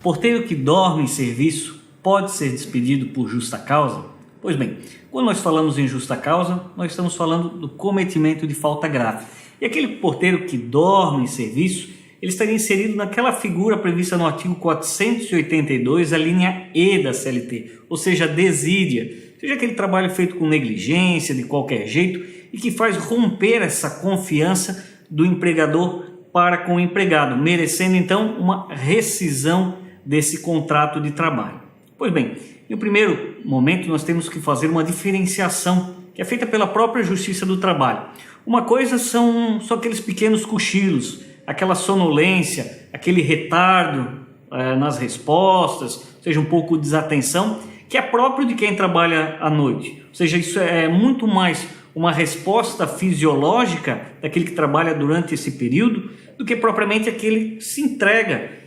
Porteiro que dorme em serviço pode ser despedido por justa causa? Pois bem, quando nós falamos em justa causa, nós estamos falando do cometimento de falta grave. E aquele porteiro que dorme em serviço, ele estaria inserido naquela figura prevista no artigo 482, a linha E da CLT, ou seja, desídia, seja aquele trabalho feito com negligência, de qualquer jeito, e que faz romper essa confiança do empregador para com o empregado, merecendo então uma rescisão desse contrato de trabalho. Pois bem, no primeiro momento nós temos que fazer uma diferenciação que é feita pela própria Justiça do Trabalho. Uma coisa são aqueles pequenos cochilos, aquela sonolência, aquele retardo nas respostas, seja um pouco de desatenção, que é próprio de quem trabalha à noite. Ou seja, isso é muito mais uma resposta fisiológica daquele que trabalha durante esse período do que propriamente aquele que se entrega,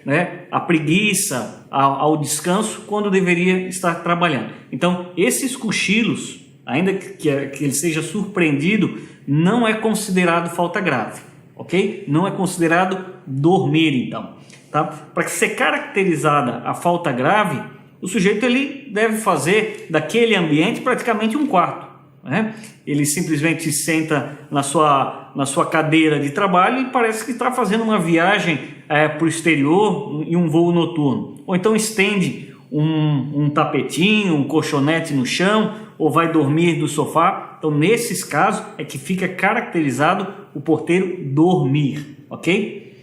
à preguiça, ao descanso, quando deveria estar trabalhando. Então, esses cochilos, ainda que ele seja surpreendido, não é considerado falta grave, ok? Não é considerado dormir, então. Tá? Para ser caracterizada a falta grave, o sujeito ele deve fazer daquele ambiente praticamente um quarto. Ele simplesmente se senta na sua cadeira de trabalho e parece que está fazendo uma viagem para o exterior em um voo noturno. Ou então estende um tapetinho, um colchonete no chão, ou vai dormir no sofá. Então, nesses casos, é que fica caracterizado o porteiro dormir, ok?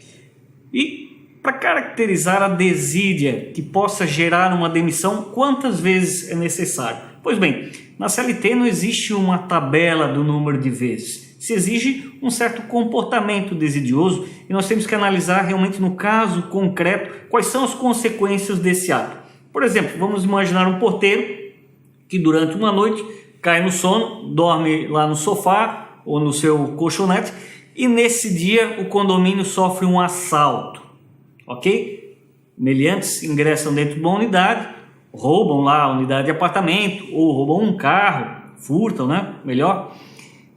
E para caracterizar a desídia que possa gerar uma demissão, quantas vezes é necessário? Pois bem, na CLT não existe uma tabela do número de vezes. Se exige um certo comportamento desidioso e nós temos que analisar realmente no caso concreto quais são as consequências desse ato. Por exemplo, vamos imaginar um porteiro que durante uma noite cai no sono, dorme lá no sofá ou no seu colchonete e nesse dia o condomínio sofre um assalto, ok? Meliantes ingressam dentro de uma unidade, roubam lá a unidade de apartamento ou roubam um carro, furtam, melhor,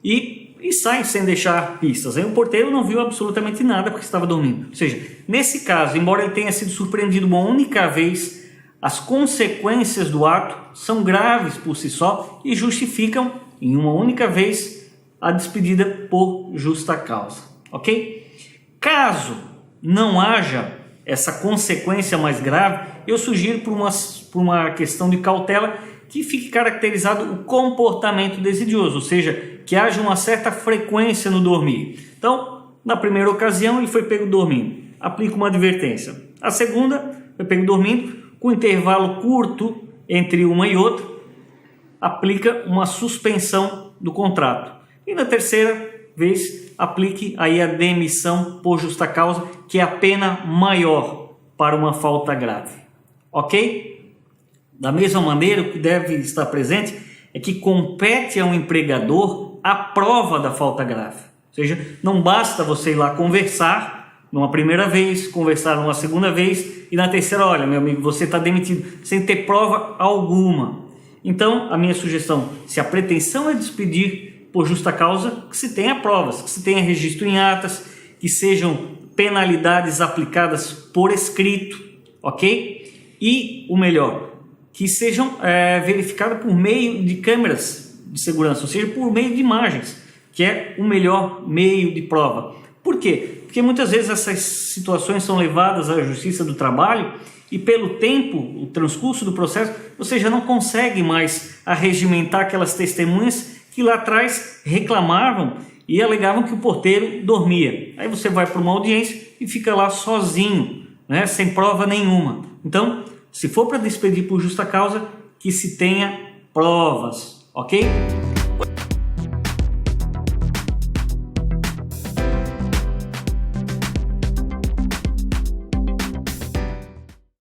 e saem sem deixar pistas. Aí o porteiro não viu absolutamente nada porque estava dormindo. Ou seja, nesse caso, embora ele tenha sido surpreendido uma única vez, as consequências do ato são graves por si só e justificam, em uma única vez, a despedida por justa causa, ok? Caso não haja essa consequência mais grave, eu sugiro por uma questão de cautela que fique caracterizado o comportamento desidioso, ou seja, que haja uma certa frequência no dormir. Então, na primeira ocasião ele foi pego dormindo, aplica uma advertência. A segunda, foi pego dormindo, com intervalo curto entre uma e outra, aplica uma suspensão do contrato. E na terceira vez, aplique aí a demissão por justa causa, que é a pena maior para uma falta grave. Ok? Da mesma maneira, o que deve estar presente é que compete ao empregador a prova da falta grave. Ou seja, não basta você ir lá conversar numa primeira vez, conversar numa segunda vez e na terceira, olha, meu amigo, você está demitido, sem ter prova alguma. Então, a minha sugestão, se a pretensão é despedir por justa causa, que se tenha provas, que se tenha registro em atas, que sejam penalidades aplicadas por escrito, ok? E o melhor, que sejam verificadas por meio de câmeras de segurança, ou seja, por meio de imagens, que é o melhor meio de prova. Por quê? Porque muitas vezes essas situações são levadas à Justiça do Trabalho e pelo tempo, o transcurso do processo, você já não consegue mais arregimentar aquelas testemunhas que lá atrás reclamavam e alegavam que o porteiro dormia. Aí você vai para uma audiência e fica lá sozinho, sem prova nenhuma. Então, se for para despedir por justa causa, que se tenha provas, ok?